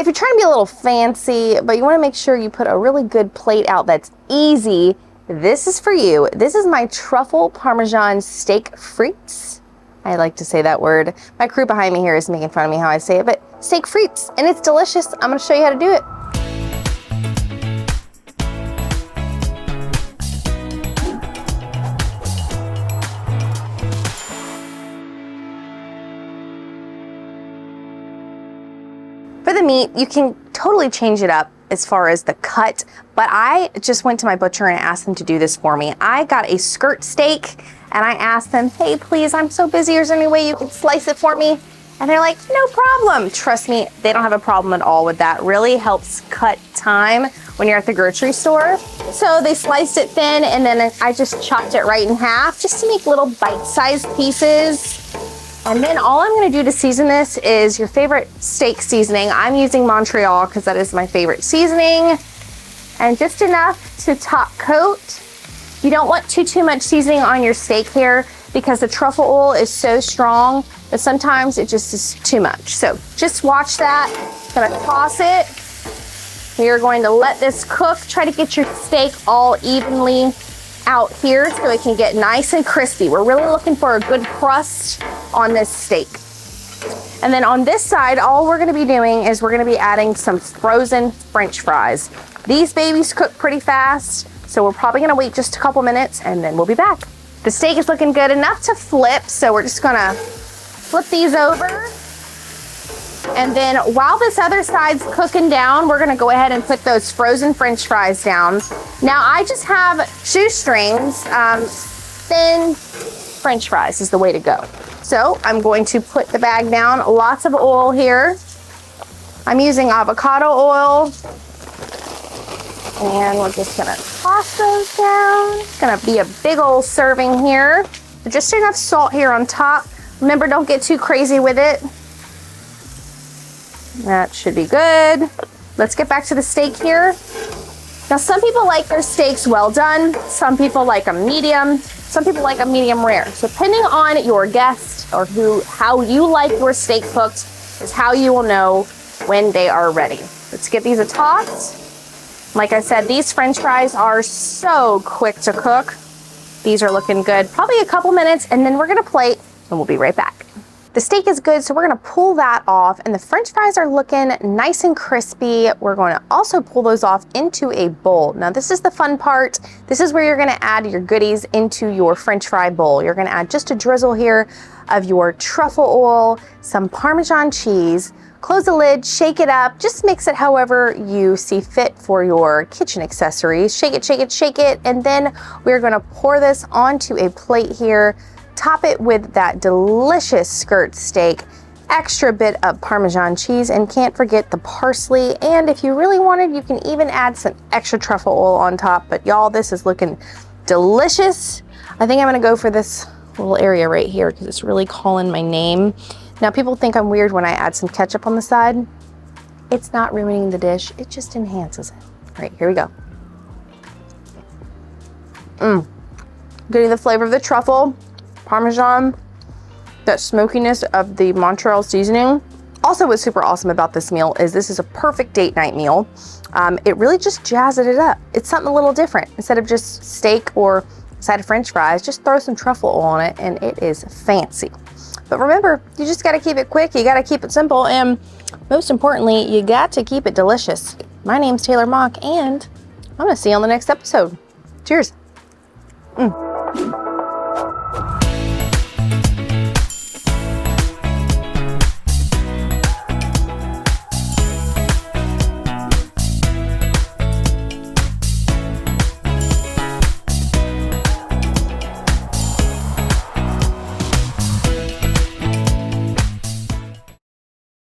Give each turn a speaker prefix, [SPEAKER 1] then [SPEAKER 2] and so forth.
[SPEAKER 1] if you're trying to be a little fancy, but you want to make sure you put a really good plate out that's easy, this is for you. This is my truffle Parmesan steak frites. I like to say that word. My crew behind me here is making fun of me how I say it, but steak frites, and it's delicious. I'm gonna show you how to do it. For the meat, you can totally change it up as far as the cut, but I just went to my butcher and asked them to do this for me. I got a skirt steak and I asked them, hey, please, I'm so busy, is there any way you can slice it for me? And they're like, no problem. Trust me, they don't have a problem at all with that. Really helps cut time when you're at the grocery store. So they sliced it thin and then I just chopped it right in half just to make little bite-sized pieces. And then all I'm gonna do to season this is your favorite steak seasoning. I'm using Montreal because that is my favorite seasoning. And just enough to top coat. You don't want too much seasoning on your steak here because the truffle oil is so strong that sometimes it just is too much. So just watch that. Gonna toss it. We are going to let this cook. Try to get your steak all evenly out here so it can get nice and crispy. We're really looking for a good crust on this steak. And then on this side, all we're gonna be doing is we're gonna be adding some frozen French fries. These babies cook pretty fast, so we're probably gonna wait just a couple minutes and then we'll be back. The steak is looking good enough to flip, so we're just gonna flip these over. And then while this other side's cooking down, we're gonna go ahead and put those frozen French fries down. Now I just have shoestrings, thin French fries is the way to go. So I'm going to put the bag down, lots of oil here. I'm using avocado oil. And we're just gonna toss those down. It's gonna be a big old serving here. Just enough salt here on top. Remember, don't get too crazy with it. That should be good. Let's get back to the steak here. Now, some people like their steaks well done. Some people like them medium. Some people like them medium rare. So depending on your guest or how you like your steak cooked is how you will know when they are ready. Let's give these a toss. Like I said, these French fries are so quick to cook. These are looking good. Probably a couple minutes and then we're gonna plate and we'll be right back. The steak is good, so we're gonna pull that off, and the French fries are looking nice and crispy. We're going to also pull those off into a bowl. Now this is the fun part. This is where you're gonna add your goodies into your French fry bowl. You're gonna add just a drizzle here of your truffle oil, some Parmesan cheese, close the lid, shake it up, just mix it however you see fit for your kitchen accessories. Shake it, shake it, shake it, and then we're gonna pour this onto a plate here. Top it with that delicious skirt steak, extra bit of Parmesan cheese, and can't forget the parsley. And if you really wanted, you can even add some extra truffle oil on top. But y'all, this is looking delicious. I think I'm gonna go for this little area right here because it's really calling my name. Now, people think I'm weird when I add some ketchup on the side. It's not ruining the dish, it just enhances it. All right, here we go. Getting the flavor of the truffle, Parmesan, that smokiness of the Montreal seasoning. Also, what's super awesome about this meal is this is a perfect date night meal. It really just jazzes it up. It's something a little different. Instead of just steak or a side of French fries, just throw some truffle oil on it and it is fancy. But remember, you just gotta keep it quick, you gotta keep it simple, and most importantly, you got to keep it delicious. My name's Taylor Mock, and I'm gonna see you on the next episode. Cheers.